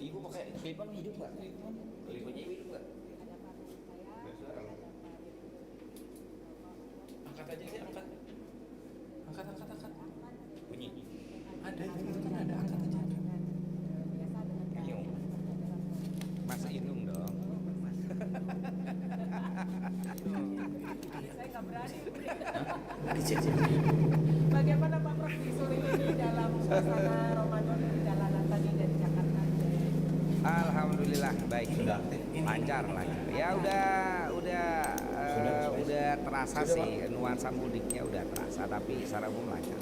Ibu pakai clip-on hidup nggak? Clip-onnya ibu hidup nggak? Angkat aja sih, angkat. Angkat. Bunyi. Ada, itu kan ada, angkat aja. Ayo. Masa Inung dong. Saya nggak berani. Dicek. Bagaimana Pak Prof di sore ini dalam suasana Ramadan di jalanan tadi dari Jakarta? Alhamdulillah baik, lancar. Ya udah terasa sih nuansa mudiknya udah terasa, tapi secara umum lancar.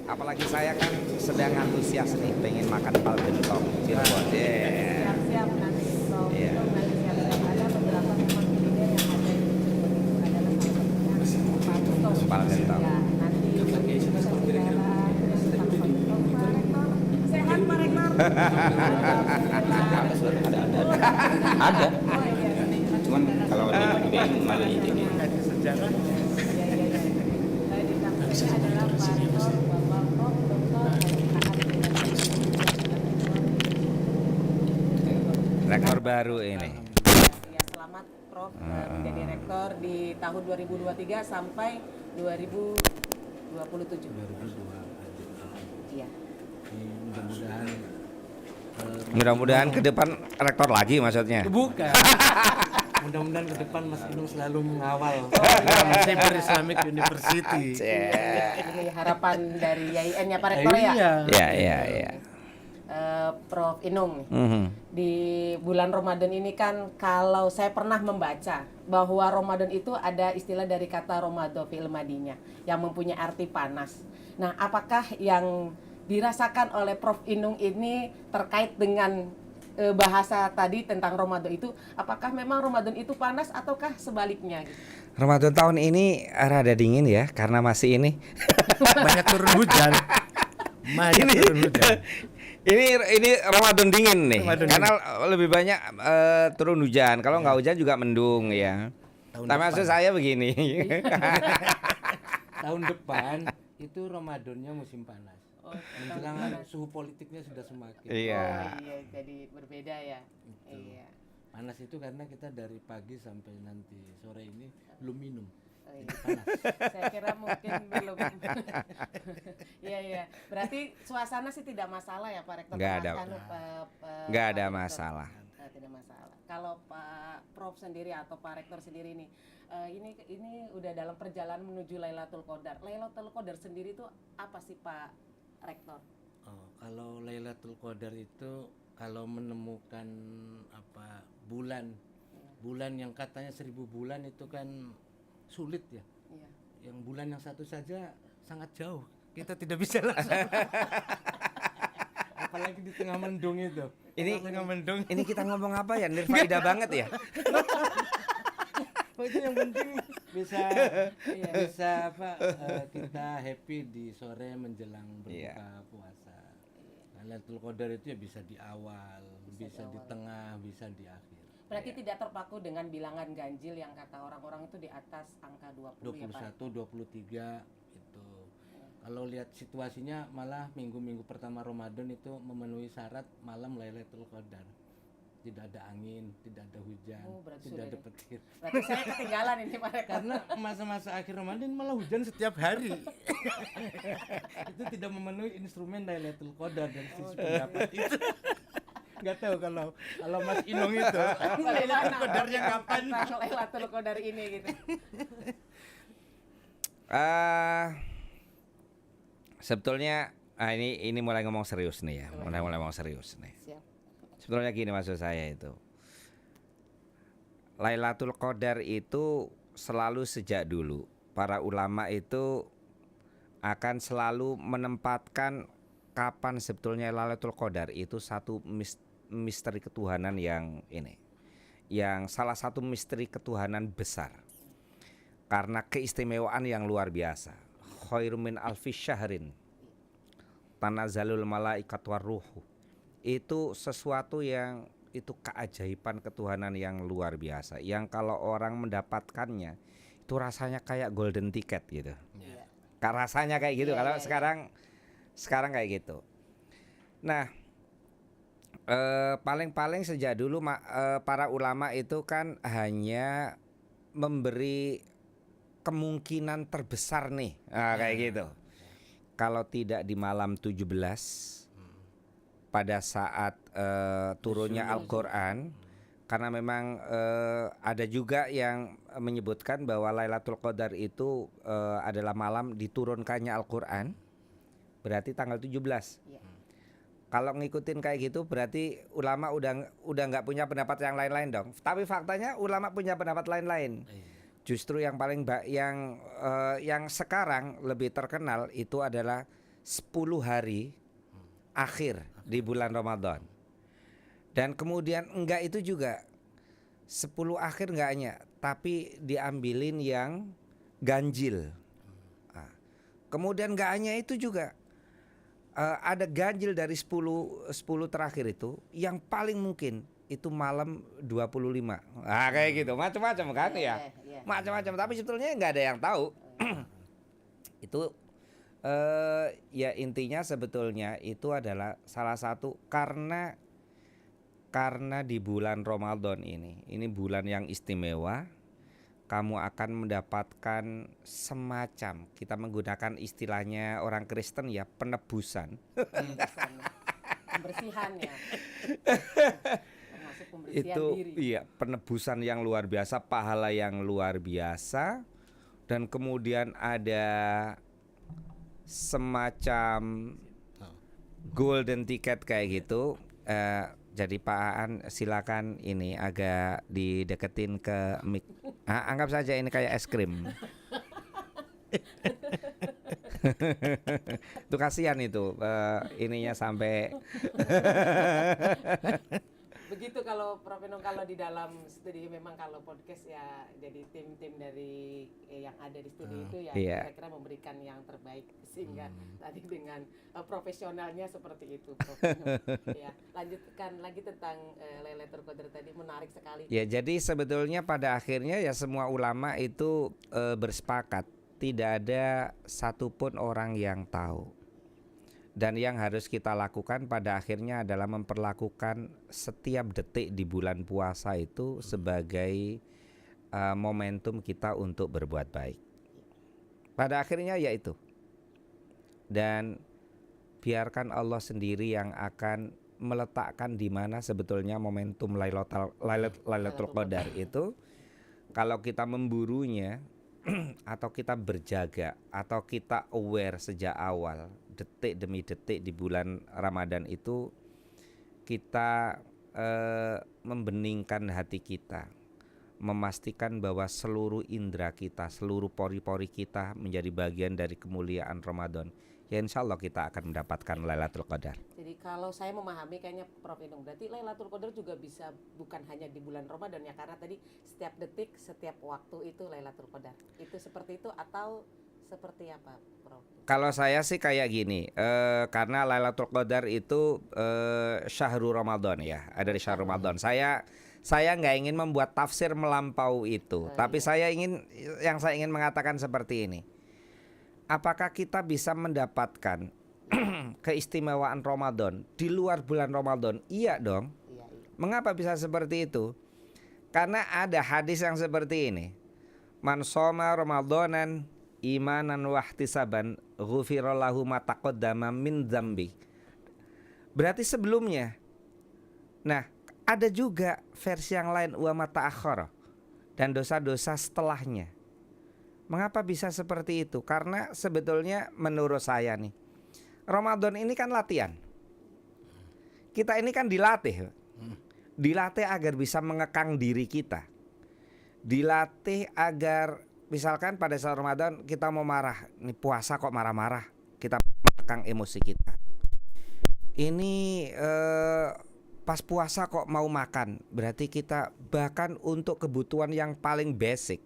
Apalagi saya kan sedang antusias nih, pengen makan pal gentong Cirebon. Siap-siap nanti Prof. Iya. Itu nanti siap-siap ada beberapa memang kuliner yang ada di Cirebon itu adalah salah satunya Pal gentong. Ya, nanti kita bicara tentang Pak Rektor. Sehat Pak Rektor. Ada. Oh, iya. Cuman kalau di BM malah ini. Sejarah. Ini adalah Pak Rektor, Bapak Prof, Doktor, Rektor baru ini. Ya, selamat Prof menjadi rektor di tahun 2023 sampai 2027. 2002. Iya. Mudah-mudahan Mudah-mudahan ke depan rektor lagi maksudnya. bukan. Mudah-mudahan ke depan Mas Inung selalu mengawal Cyber Islamic University. Ini harapan dari YIN-nya Pak Rektor ya. Iya. Prof Inung. Mhm. Di bulan Ramadan ini kan kalau saya pernah membaca bahwa Ramadan itu ada istilah dari kata Ramadan fil madinya yang mempunyai arti panas. Nah, apakah yang dirasakan oleh Prof Inung ini terkait dengan bahasa tadi tentang Ramadan itu, apakah memang Ramadan itu panas ataukah sebaliknya gitu? Ramadan tahun ini rada dingin ya karena masih ini. Banyak turun hujan. Ini Ramadan dingin nih. Ramadan Karena lebih banyak turun hujan. Kalau nggak hujan juga mendung ya. Tahun Tapi maksud depan. saya begini. Tahun depan itu Ramadannya musim panas. Oh, Menjelang suhu politiknya sudah semakin Iya. Oh, iya, jadi berbeda ya. Itu. Iya. panas itu karena kita dari pagi sampai nanti sore ini belum minum. Oh, iya. Saya kira mungkin belum. Iya. Berarti suasana sih tidak masalah ya Pak Rektor. Nggak ada. Nggak ada Pak Rektor. masalah. Tidak masalah. Kalau Pak Prof sendiri atau Pak Rektor sendiri nih, ini udah dalam perjalanan menuju Lailatul Qadar. Lailatul Qadar sendiri itu apa sih Pak Rektor? Oh, kalau Lailatul Qadar itu kalau menemukan bulan yang katanya 1000 bulan itu kan sulit ya. Iya. Yang bulan yang satu saja sangat jauh. Kita tidak bisa langsung. Apalagi di tengah mendung itu. Tengah mendung. Ini kita ngomong apa ya? Nirfaida banget ya. Oh, itu yang penting bisa kita happy di sore menjelang berbuka puasa. Lailatul Qadar itu ya bisa di awal, bisa di tengah, bisa di akhir. Berarti tidak terpaku dengan bilangan ganjil yang kata orang-orang itu di atas angka 20 ya Pak? 21, 23 itu. Kalau lihat situasinya malah minggu-minggu pertama Ramadan itu memenuhi syarat malam Lailatul Qadar. Tidak ada angin, tidak ada hujan, berarti tidak sudah ada deh. petir. Berarti saya ketinggalan ini Pak Rektor. Karena masa-masa akhir Ramadan malah hujan setiap hari. Itu tidak memenuhi instrumen Lailatul Qadar dari sisi pendapat itu. Nggak tahu kalau Mas Inong itu Lailatul Qadarnya kapan? Lailatul Qadar ini gitu. Sebetulnya ini mulai ngomong serius nih ya. Mulai ngomong serius nih. Siap. Sebetulnya gini maksud saya itu. Lailatul Qadar itu selalu sejak dulu para ulama itu akan selalu menempatkan kapan sebetulnya Lailatul Qadar itu satu misteri ketuhanan yang ini. Yang salah satu misteri ketuhanan besar. Karena keistimewaan yang luar biasa. Khairum min alfi syahrin. Tanazzalul malaikat waruhu. Itu sesuatu yang itu keajaiban ketuhanan yang luar biasa. Yang kalau orang mendapatkannya itu rasanya kayak golden ticket gitu. Rasanya kayak gitu. Kalau sekarang kayak gitu. Nah, paling-paling sejak dulu para ulama itu kan hanya memberi kemungkinan terbesar nih, kayak gitu. Kalau tidak di malam 17 pada saat turunnya Al-Qur'an, karena memang ada juga yang menyebutkan bahwa Lailatul Qadar itu adalah malam diturunkannya Al-Qur'an, berarti tanggal 17. Iya. Kalau ngikutin kayak gitu berarti ulama udah nggak punya pendapat yang lain-lain dong. Tapi faktanya ulama punya pendapat lain-lain. Justru yang paling yang sekarang lebih terkenal itu adalah 10 hari akhir di bulan Ramadan. Dan kemudian enggak itu juga 10 akhir enggak hanya, tapi diambilin yang ganjil. Nah, kemudian enggak hanya itu juga, ada ganjil dari 10 terakhir itu yang paling mungkin itu malam 25. Nah, kayak gitu, macam-macam kan ya. Iya. Macam-macam, tapi sebetulnya nggak ada yang tahu. Itu ya intinya sebetulnya itu adalah salah satu karena di bulan Ramadan ini bulan yang istimewa, kamu akan mendapatkan semacam, kita menggunakan istilahnya orang Kristen ya, penebusan. Pembersihan ya. Termasuk pembersihan Itu diri. iya, penebusan yang luar biasa, pahala yang luar biasa, dan kemudian ada semacam golden ticket kayak gitu. Jadi Pak Aan silakan ini agak dideketin ke mic. Anggap saja ini kayak es krim. Itu kasihan itu ininya sampai. Begitu kalau Prof. Enung, kalau di dalam studi memang kalau podcast ya jadi tim-tim dari yang ada di studi itu ya kira-kira memberikan yang terbaik sehingga tadi dengan profesionalnya seperti itu Prof. Enung. Ya, lanjutkan lagi tentang Lailatul Qadar tadi, menarik sekali. Ya, jadi sebetulnya pada akhirnya ya semua ulama itu bersepakat tidak ada satupun orang yang tahu. Dan yang harus kita lakukan pada akhirnya adalah memperlakukan setiap detik di bulan puasa itu sebagai momentum kita untuk berbuat baik. Pada akhirnya yaitu. Dan biarkan Allah sendiri yang akan meletakkan di mana sebetulnya momentum Lailatul Qadar itu. Kalau kita memburunya atau kita berjaga atau kita aware sejak awal, detik demi detik di bulan Ramadan itu kita membeningkan hati kita, memastikan bahwa seluruh indera kita, seluruh pori-pori kita menjadi bagian dari kemuliaan Ramadan. Ya insya Allah kita akan mendapatkan Lailatul Qadar. Jadi kalau saya memahami kayaknya Prof. Enung, berarti Lailatul Qadar juga bisa bukan hanya di bulan Ramadan ya, karena tadi setiap detik, setiap waktu itu Lailatul Qadar. Itu seperti itu atau seperti apa, Prof? Kalau saya sih kayak gini, karena Lailatul Qadar itu syahrul Ramadan ya, ada di syahrul Ramadan. Saya nggak ingin membuat tafsir melampau itu, tapi yang saya ingin mengatakan seperti ini. Apakah kita bisa mendapatkan keistimewaan Ramadan di luar bulan Ramadan? Iya dong. Iya. Mengapa bisa seperti itu? Karena ada hadis yang seperti ini. Man shoma Ramadanan imanan wahtisaban ghufirallahu ma taqaddama min dzambi. Berarti sebelumnya. Nah, ada juga versi yang lain wa ma ta'akhkhara, dan dosa-dosa setelahnya. Mengapa bisa seperti itu? Karena sebetulnya menurut saya nih, Ramadan ini kan latihan. Kita ini kan dilatih. Dilatih agar bisa mengekang diri kita. Dilatih agar misalkan pada saat Ramadan kita mau marah, ini puasa kok marah-marah, kita mengekang emosi kita. Ini pas puasa kok mau makan, berarti kita bahkan untuk kebutuhan yang paling basic,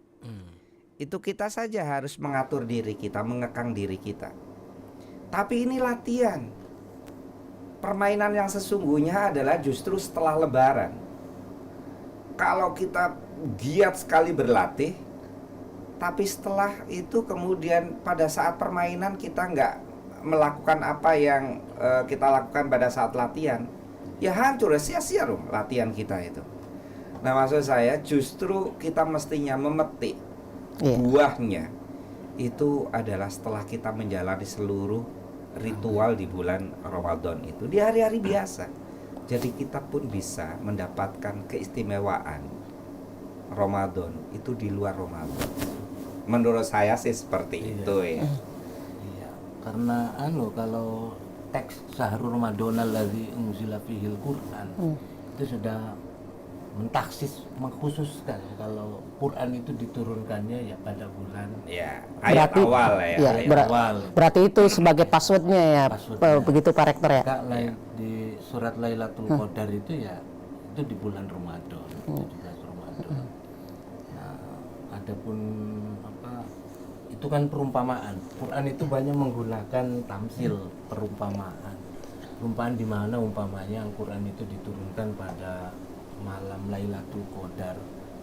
itu kita saja harus mengatur diri kita, mengekang diri kita. Tapi ini latihan. Permainan yang sesungguhnya adalah justru setelah Lebaran. Kalau kita giat sekali berlatih, tapi setelah itu kemudian pada saat permainan kita nggak melakukan apa yang kita lakukan pada saat latihan, ya hancur, sia-sia dong latihan kita itu. Nah, maksud saya justru kita mestinya memetik buahnya itu adalah setelah kita menjalani seluruh ritual di bulan Ramadan itu, di hari-hari biasa. Jadi kita pun bisa mendapatkan keistimewaan Ramadan itu di luar Ramadan. Menurut saya sih seperti itu ya. Iya, karena kalau teks Syahrul Ramadan allazi unzila fihil Quran itu sudah mentaksis, mengkhususkan kalau Quran itu diturunkannya ya pada bulan Ya, ayat awal ya. ya, ayat awal. berarti itu sebagai passwordnya ya, Passwordnya. begitu Pak Rektor ya. Di surat Lailatul Qadar itu ya itu di bulan Ramadan, 17 Ramadan. Nah, adapun itu kan perumpamaan. Quran itu banyak menggunakan tamsil, perumpamaan. Perumpamaan di mana umpamanya Al-Quran itu diturunkan pada malam Lailatul Qadar,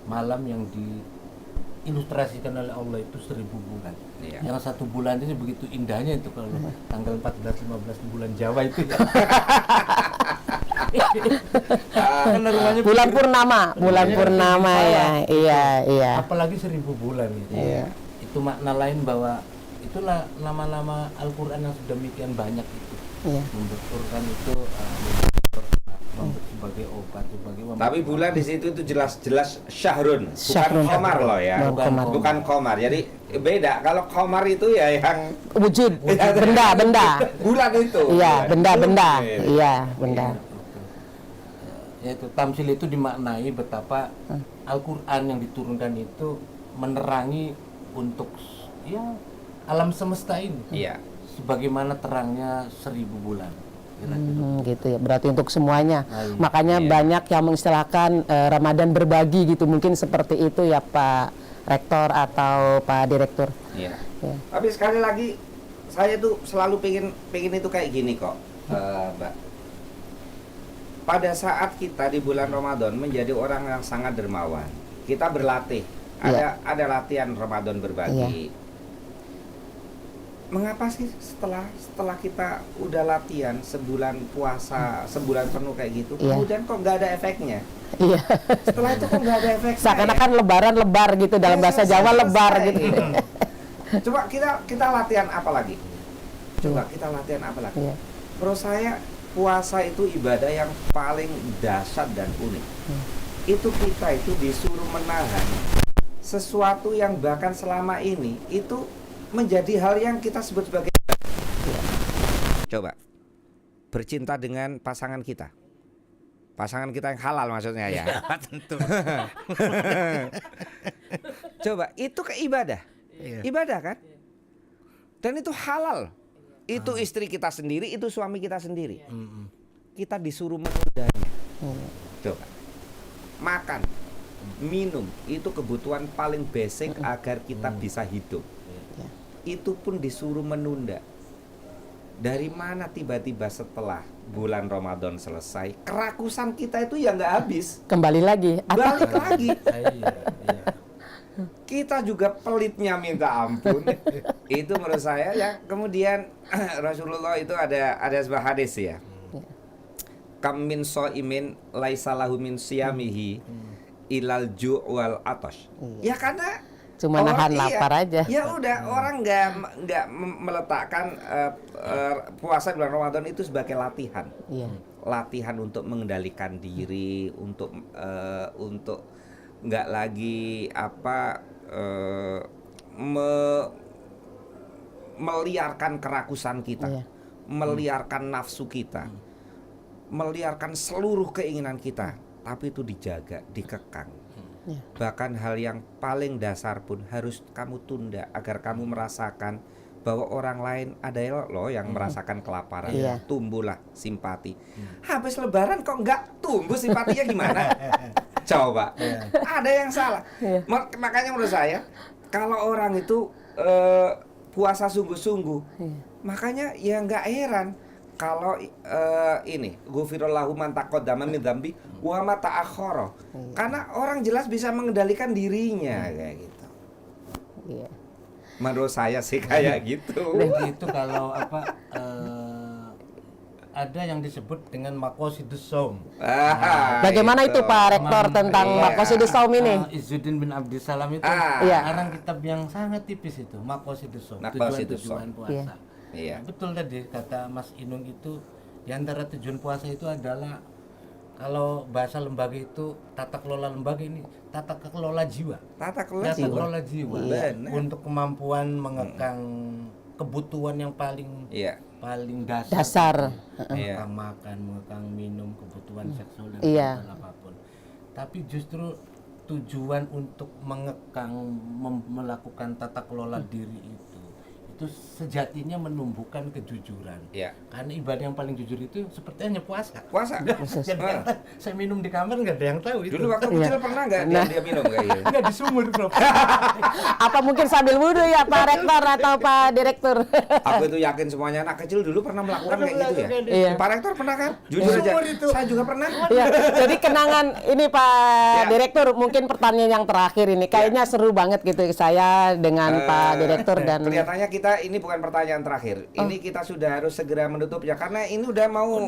malam yang diilustrasikan oleh Allah itu 1000 bulan. Iya. Yang 1 bulan itu begitu indahnya itu kalau tanggal 14-15 di bulan Jawa itu ya. Peneruannya Bulan purnama, bulan Iya, purnama ya. Iya. apalagi 1000 bulan itu. Iya. Itu makna lain bahwa itulah nama-nama Al-Quran yang sedemikian banyak itu. Iya. Membenturkan itu sebagai obat, sebagai Tapi bulan di situ itu jelas-jelas syahrun, bukan Syahrun. komar loh ya. Bukan komar. Bukan komar. Jadi beda. Kalau komar itu ya yang Wujud, benda. bulan itu. Iya, Bulan. benda. Iya. Iya, benda. Yaitu tamsil itu dimaknai betapa Al-Quran yang diturunkan itu menerangi untuk ya alam semesta ini. Iya. Sebagaimana terangnya 1000 bulan. Kira-kira. Gitu ya. Berarti untuk semuanya. Iya. Makanya banyak yang mengistilahkan Ramadan berbagi gitu. Mungkin seperti itu ya Pak Rektor atau Pak Direktur. Iya. Ya. Tapi sekali lagi saya tuh selalu pengen itu kayak gini kok, Mbak. Pada saat kita di bulan Ramadan menjadi orang yang sangat dermawan, kita berlatih. Ada latihan Ramadan berbagi. Mengapa sih setelah kita udah latihan sebulan puasa, sebulan penuh kayak gitu, kemudian kok nggak ada efeknya? Iya. Setelah itu kok nggak ada efeknya? Seakan-akan lebaran lebar gitu, dalam bahasa Jawa lebar gitu. Coba kita latihan apa lagi? Coba kita latihan apa lagi? Iya. Menurut saya puasa itu ibadah yang paling dahsyat dan unik. Itu kita itu disuruh menahan sesuatu yang bahkan selama ini itu menjadi hal yang kita sebut sebagai coba bercinta dengan pasangan kita yang halal maksudnya ya. Tentu. Coba itu ke ibadah. Iya. Ibadah kan? Dan itu halal. Itu istri kita sendiri, itu suami kita sendiri. Kita disuruh menundanya. Coba. Makan, minum, itu kebutuhan paling basic agar kita bisa hidup. Itu pun disuruh menunda. Dari mana tiba-tiba setelah bulan Ramadan selesai, kerakusan kita itu ya nggak habis. Kembali lagi. Balik lagi. Iya. Kita juga pelitnya minta ampun. Itu menurut saya ya. Kemudian Rasulullah itu ada sebuah hadis ya. Kam min so'imin laisa lahu min siyamihi ilal ju' wal atash. Ya karena Cuma nahan lapar aja. Ya udah, orang nggak meletakkan puasa bulan Ramadan itu sebagai latihan. Iya. Latihan untuk mengendalikan diri, untuk nggak lagi meliarkan kerakusan kita, Iya. meliarkan nafsu kita, meliarkan seluruh keinginan kita, tapi itu dijaga, dikekang. Iya. Bahkan hal yang paling dasar pun harus kamu tunda agar kamu merasakan bahwa orang lain ada loh yang merasakan kelaparan. Iya. Tumbuhlah simpati. Habis lebaran kok nggak tumbuh simpatinya gimana? Coba. Ada yang salah. Makanya menurut saya kalau orang itu puasa sungguh-sungguh, makanya ya nggak heran kalau ini ghufirallahu man taqaddama min dzambi wa ma ta'akhkhara. Karena orang jelas bisa mengendalikan dirinya kayak gitu. Iya. Menurut saya sih kayak gitu. Itu kalau ada yang disebut dengan Maqasidus Shaum. Bagaimana itu Pak Rektor tentang Iya. Maqasidus Shaum ini? Izzuddin bin Abdissalam itu Iya. karang kitab yang sangat tipis itu, Maqasidus Shaum, Maqasidus tujuan-tujuan Shaum. puasa. Iya. Betul tadi kata Mas Inung itu, di antara tujuan puasa itu adalah, kalau bahasa lembaga itu tata kelola lembaga ini tata kelola jiwa. Tata kelola Tata jiwa. kelola jiwa. Benar. Untuk kemampuan mengekang kebutuhan yang paling Iya. dasar. Iya. Mengekang makan, mengekang minum, kebutuhan seksual dan Iya. kebutuhan apapun. Tapi justru tujuan untuk mengekang, melakukan tata kelola diri itu sejatinya menumbuhkan kejujuran. Iya. Karena ibadah yang paling jujur itu seperti hanya puasa. Puasa. Jadi saya minum di kamar nggak ada yang tahu itu. Dulu waktu kecil pernah nggak dia minum kayak gitu? Nggak di sumur, Bro. Apa mungkin sambil wudhu ya Pak Rektor atau Pak Direktur? Aku itu yakin semuanya anak kecil dulu pernah melakukan kayak gitu ya. melakukan Iya. Pak Rektor pernah kan? Jujur aja. Sumur itu. Saya juga pernah. Ya, jadi kenangan ini Pak Ya. Direktur, mungkin pertanyaan yang terakhir ini kayaknya seru banget gitu saya dengan Pak Direktur dan Kelihatannya kita ini bukan pertanyaan terakhir. Ini kita sudah harus segera menutup ya karena ini udah mau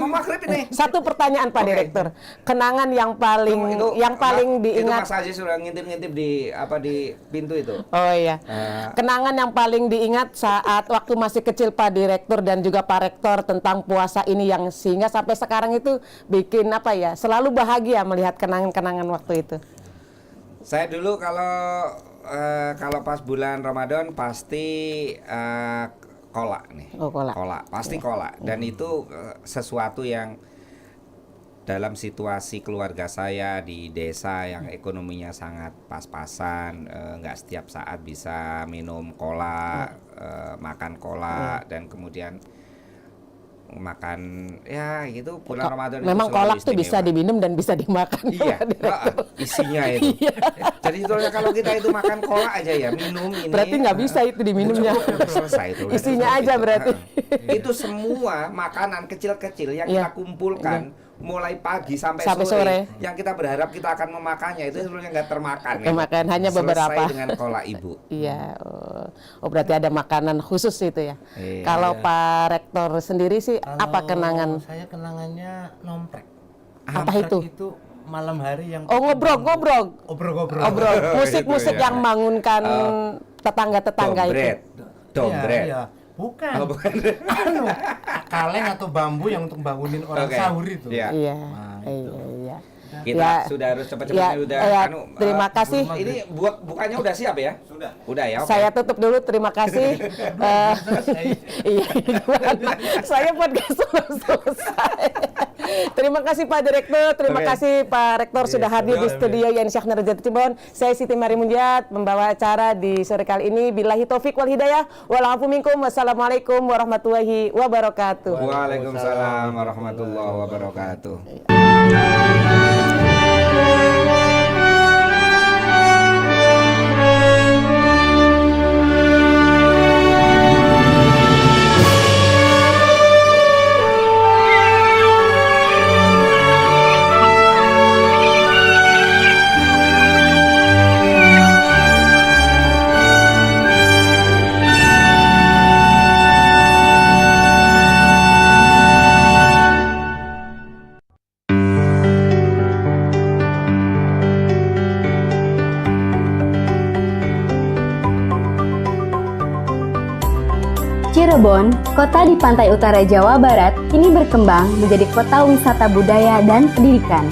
maghrib ini. satu pertanyaan Pak Oke. Direktur, kenangan yang paling Itu diingat. Mas Aziz sudah ngintip-ngintip di pintu itu. Oh iya. Kenangan yang paling diingat saat waktu masih kecil Pak Direktur dan juga Pak Rektor tentang puasa ini yang sehingga sampai sekarang itu bikin selalu bahagia melihat kenangan-kenangan waktu itu. Saya dulu kalau pas bulan Ramadan pasti kolak nih. Oh, kolak. Pasti kolak. Dan itu sesuatu yang dalam situasi keluarga saya di desa yang ekonominya sangat pas-pasan, nggak setiap saat bisa minum kolak, makan kolak, dan kemudian makan ya gitu bulan Ramadan itu Memang selalu kolak tuh bisa istimewa. diminum dan bisa dimakan. Iya, Pak Direktur. isinya itu. Jadi sebetulnya kalau kita itu makan kolak aja ya, minum ini. Berarti nggak bisa itu diminumnya. Udah selesai itu. udah Isinya cukup aja itu. berarti. Itu semua makanan kecil-kecil yang Iya. kita kumpulkan mulai pagi sampai Sampai sore, sore. yang kita berharap kita akan memakannya itu sebetulnya nggak termakan. ya. Termakan, hanya Selesai beberapa. dengan kolak ibu. Iya, oh berarti ada makanan khusus itu ya. Iya. Kalau Pak Rektor sendiri sih apa Kalau kenangan? Saya kenangannya nomprek. Apa Nomprek itu? Itu malam hari yang Oh ngobrol. Obrol. Musik-musik Itu ya. yang membangunkan tetangga-tetangga itu. Dombret. Iya. Bukan. Oh, bukan. Kaleng atau bambu yang untuk bangunin orang Oke. sahur itu. Iya. Iya, Nah, iya. Kita Ya. sudah harus cepat-cepat Ya, udah ya, anu, terima kasih. Ini bukannya udah siap ya? Udah ya. oke. Saya tutup dulu, terima kasih. Iya, gimana? Saya podcast belum selesai. Terima kasih Pak Direktur, terima Oke. kasih Pak Rektor sudah hadir di studio YN Syekh Nerjat Cirebon. Saya Siti Mari Munjat membawa acara di sore kali ini. Billahi taufik wal hidayah. Wal afu minkum. Wassalamualaikum warahmatullahi wabarakatuh. Waalaikumsalam warahmatullahi wabarakatuh. Cirebon, kota di pantai utara Jawa Barat, kini berkembang menjadi kota wisata budaya dan pendidikan.